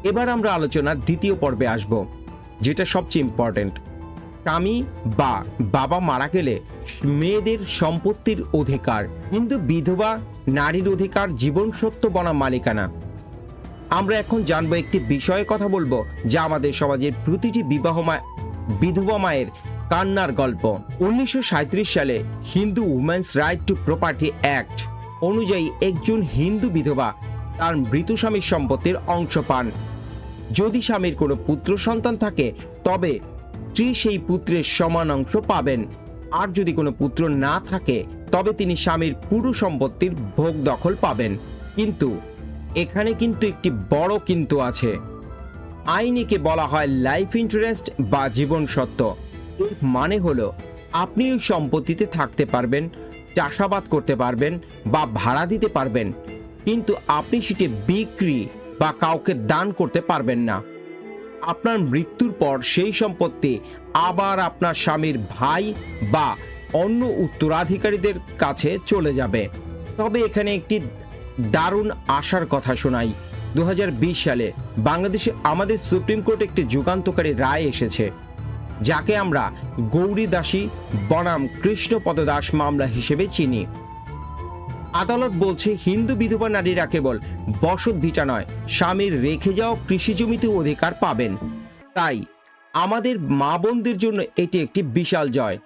এবার আমরা আলোচনার দ্বিতীয় পর্বে আসব, যেটা সবচেয়ে ইম্পর্টেন্ট। স্বামী বা বাবা মারা গেলে মেয়েদের সম্পত্তির অধিকার, কিন্তু বিধবা নারীর অধিকার জীবন সত্য বনাম মালিকানা। আমরা এখন জানবো একটি বিষয়ে কথা বলবো যা আমাদের সমাজের প্রতিটি বিধবা মায়ের কান্নার গল্প। 1937 সালে Hindu women's right two property act অনুযায়ী একজন হিন্দু বিধবা তার মৃত স্বামীর সম্পত্তির অংশ পান। যদি স্বামীর কোনো পুত্র সন্তান থাকে তবে স্ত্রী সেই পুত্রের সমান অংশ পাবেন, আর যদি কোনো পুত্র না থাকে তবে তিনি স্বামীর পুরো সম্পত্তির ভোগ দখল পাবেন। কিন্তু এখানে কিন্তু একটি বড় কিন্তু আছে। আইনেকে বলা হয় লাইফ ইন্টারেস্ট বা জীবন সত্ত্ব। এর মানে হলো আপনি ওই সম্পত্তিতে থাকতে পারবেন, চাষাবাদ করতে পারবেন বা ভাড়া দিতে পারবেন, কিন্তু আপনি সেটি বিক্রি বা কাউকে দান করতে পারবেন না। আপনার মৃত্যুর পর সেই সম্পত্তি আবার আপনার স্বামীর ভাই বা অন্য উত্তরাধিকারীদের কাছে চলে যাবে। তবে এখানে একটি দারুণ আশার কথা শোনাই। 2020 সালে বাংলাদেশে আমাদের সুপ্রিম কোর্ট একটি যুগান্তকারী রায় এসেছে, যাকে আমরা গৌরী দাসী বনাম কৃষ্ণপদ দাস মামলা হিসেবে চিনি। আদালত বলছে হিন্দু বিধবা নারীরা কেবল বসত ভিটা নয়, স্বামীর রেখে যাওয়া কৃষি জমিতে অধিকার পাবেন। তাই আমাদের মা বোনদের জন্য এটি একটি বিশাল জয়।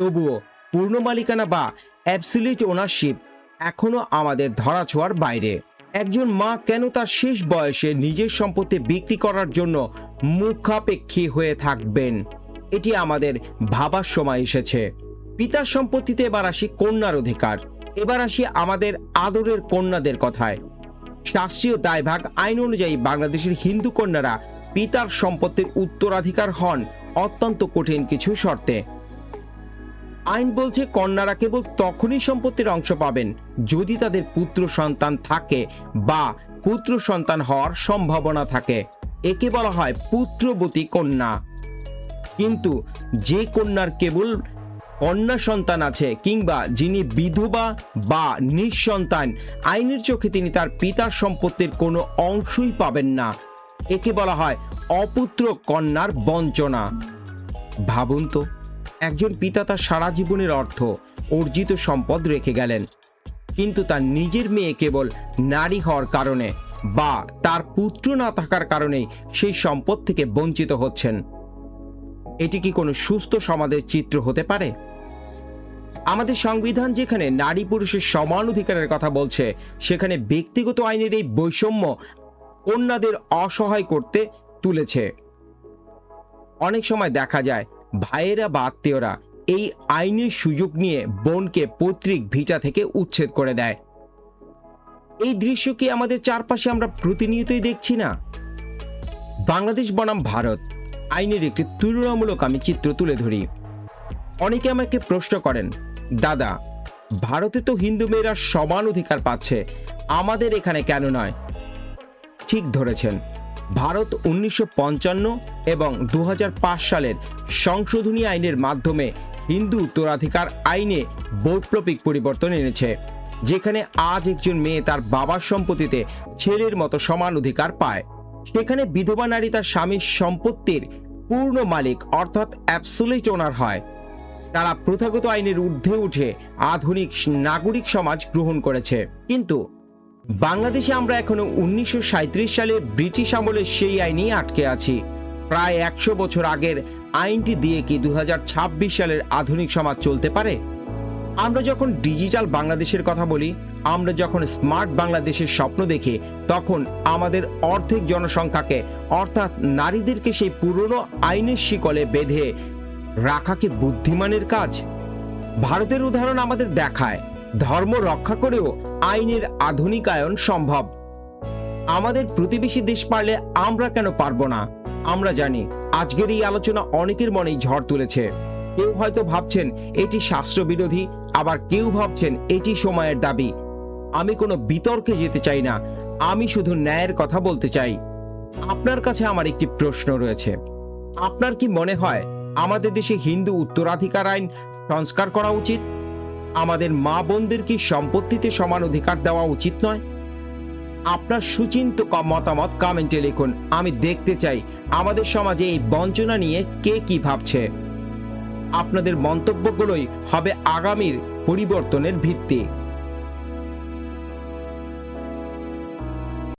তবুও পূর্ণ মালিকানা বা অ্যাবসলিউট ওনারশিপ এখনো আমাদের ধরাছোঁয়ার বাইরে। একজন মা কেন তার শেষ বয়সে নিজের সম্পত্তি বিক্রি করার জন্য মুখাপেক্ষী হয়ে থাকবেন, এটি আমাদের ভাবার সময় এসেছে। পিতার সম্পত্তিতে এবার আসি কন্যার অধিকার। এবার আসি আমাদের আদরের কন্যাদের কথায়। শাস্ত্রীয় দায়ভাগ আইন অনুযায়ী বাংলাদেশের হিন্দু কন্যারা পিতার সম্পত্তির উত্তরাধিকার হন অত্যন্ত কঠিন কিছু শর্তে। আইন বলছে কন্যারা কেবল তখনই সম্পত্তির অংশ পাবেন যদি তাদের পুত্র সন্তান থাকে বা পুত্র সন্তান হওয়ার সম্ভাবনা থাকে। একে বলা হয় পুত্রবতী কন্যা। কিন্তু যে কন্যার কেবল কন্যা সন্তান আছে কিংবা যিনি বিধবা বা নিঃসন্তান, আইনের চোখে তিনি তার পিতার সম্পত্তির কোনো অংশই পাবেন না। একে বলা হয় অপুত্র কন্যার বঞ্চনা। ভাবুন তো, একজন পিতা তার সারা জীবনের অর্থ অর্জিত সম্পদ রেখে গেলেন, কিন্তু তার নিজের মেয়ে কেবল নারী হওয়ার কারণে বা তার পুত্র না থাকার কারণেই সেই সম্পদ থেকে বঞ্চিত হচ্ছেন। এটি কি কোনো সুস্থ সমাজের চিত্র হতে পারে? আমাদের সংবিধান যেখানে নারী পুরুষের সমান অধিকারের কথা বলছে, সেখানে ব্যক্তিগত আইনের এই বৈষম্য কন্যাদের অসহায় করতে তুলেছে। অনেক সময় দেখা যায় ভাইয়েরা বা আত্মীয়রা এই আইনের সুযোগ নিয়ে বোনকে পৈতৃক ভিটা থেকে উচ্ছেদ করে দেয়। এই দৃশ্য কি আমাদের চারপাশে আমরা প্রতিনিয়তই দেখছি না? বাংলাদেশ বনাম ভারত আইনের একটি তুলনামূলক আমি চিত্র তুলে ধরি। অনেকে আমাকে প্রশ্ন করেন, দাদা, ভারতে তো হিন্দু মেয়েরা সমান অধিকার পাচ্ছে, আমাদের এখানে কেন নয়? ঠিক ধরেছেন, ভারত 1955 এবং 2005 সালের সংশোধনী আইনের মাধ্যমে হিন্দু উত্তরাধিকার আইনে বৈপ্লবিক পরিবর্তন এনেছে, যেখানে আজ একজন মেয়ে তার বাবার সম্পত্তিতে ছেলের মতো সমান অধিকার পায়। সেখানে বিধবা নারী তার স্বামীর সম্পত্তির পূর্ণ মালিক অর্থাৎ অ্যাবসলিউট ওনার হয়। তারা প্রথাগত আইনের ঊর্ধ্বে উঠে আধুনিক নাগরিক সমাজ গ্রহণ করেছে। কিন্তু বাংলাদেশে আমরা এখনো 1937 সালে ব্রিটিশ আমলের সেই আইনেই আটকে আছি। প্রায় 100 বছর আগের আইনটি দিয়ে কি 2026 সালের আধুনিক সমাজ চলতে পারে? আমরা যখন ডিজিটাল বাংলাদেশের কথা বলি, আমরা যখন স্মার্ট বাংলাদেশের স্বপ্ন দেখি, তখন আমাদের অর্ধেক জনসংখ্যাকে অর্থাৎ নারীদেরকে সেই পুরনো আইনের শিকলে বেঁধে রাখা কি বুদ্ধিমানের কাজ? ভারতের উদাহরণ আমাদের দেখায় ধর্ম রক্ষা করেও আইনের আধুনিকায়ন সম্ভব। আমাদের প্রতিবেশী দেশ পারলে আমরা কেন পারবো না? আমরা জানি আজকের এই আলোচনা অনেকের মনেই ঝড় তুলেছে। কেউ হয়তো ভাবছেন এটি শাস্ত্রবিরোধী, আবার কেউ ভাবছেন এটি সময়ের দাবি। আমি কোনো বিতর্কে যেতে চাই না, আমি শুধু ন্যায়ের কথা বলতে চাই। আপনার কাছে আমার একটি প্রশ্ন রয়েছে, আপনার কি মনে হয় আমাদের দেশে হিন্দু উত্তরাধিকার আইন সংস্কার করা উচিত? আমাদের মা বোনদের কি সম্পত্তিতে সমান অধিকার দেওয়া উচিত নয়? আপনার সুচিন্ত মতামত কমেন্টে লিখুন। আমি দেখতে চাই আমাদের সমাজে এই বঞ্চনা নিয়ে কে কি ভাবছে। আপনাদের মন্তব্যগুলোই হবে আগামীর পরিবর্তনের ভিত্তি।